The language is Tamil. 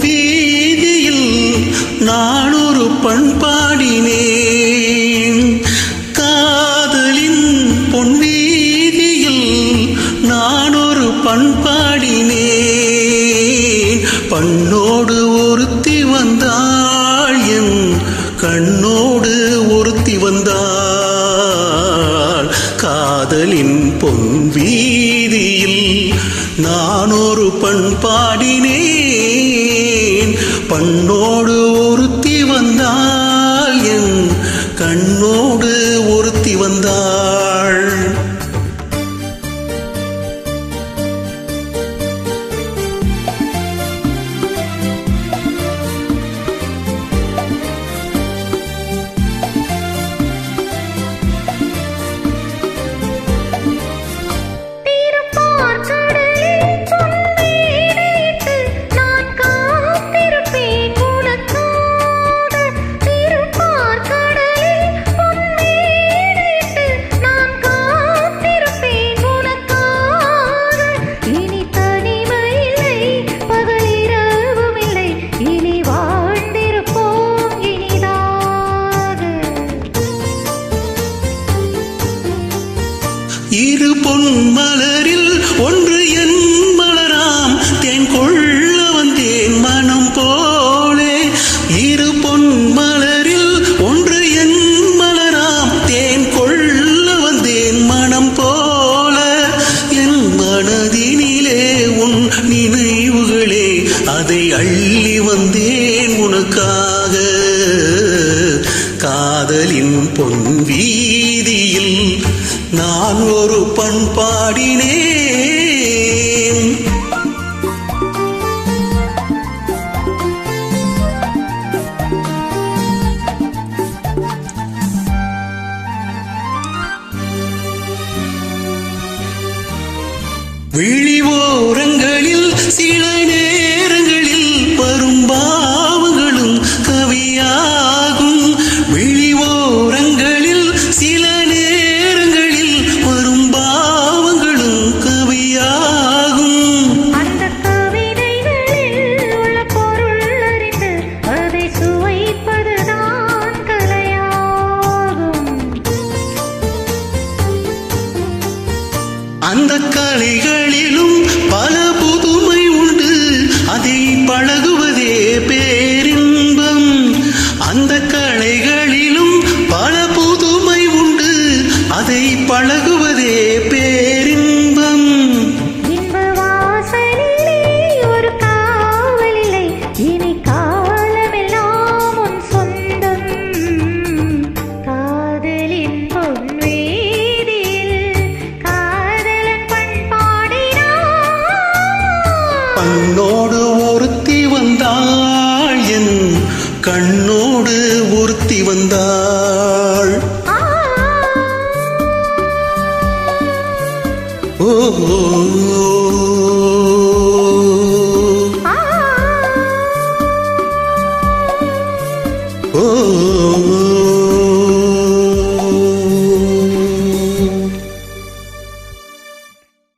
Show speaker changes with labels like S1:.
S1: வீதியில் நான் ஒரு பண்பாடினேன். காதலின் பொன் வீதியில் நான் ஒரு பண்பாடினேன். பண்ணோடு ஒருத்தி வந்தாள், என் கண்ணோடு ஒருத்தி வந்தாள். காதலின் பொன் வீதியில் நான் ஒரு பண்பாடினேன். பண்ணோடு ஒருத்தி வந்தாள், என் கண்ணோடு ஒருத்தி வந்தாள். இரு பொன் மலரில் ஒன்று என் மலராம், தேன் கொள்ள வந்தேன் மனம் போலே. இரு பொன் மலரில் ஒன்று என் மலராம், தேன் கொள்ள வந்தேன் மனம் போல. என் மனதினிலே உன் நினைவுகளே, அதை அள்ளி வந்தேன் உனக்காக. காதலின் பொன் வீதியில் நான் ஒரு பண்பாடினேன். விழிவோரங்களில் சில நேரங்களில் பரும்பாவங்களும் கவியாகும். விழிவோரங்களில் சில நேரங்களில் பரும்பாவங்களும் கவியாகும்.
S2: அந்த கவிதைகளில் உள்ள பொருள் அறிந்து அதை சுவைப்பதுதான் கலையாகும்.
S1: அந்த கலைகளிலும் பல புதுமை உண்டு, அதை பழகுவதே பேரின்பம். அந்த கலைகளிலும் பல புதுமை உண்டு, அதை பழகுவதே பேரின்பம்.
S2: இன்ப வாசலிலே ஒரு காவலில்லை, இனி காலமெல்லாம் உன் சொந்தம். காதலின் பொன் வீதியில் காதலன் பண்பாடினான்.
S1: பண்ணோடு ஒருத்தி வந்தாள், என் கண்ணோடு ஒருத்தி வந்தாள். ஓ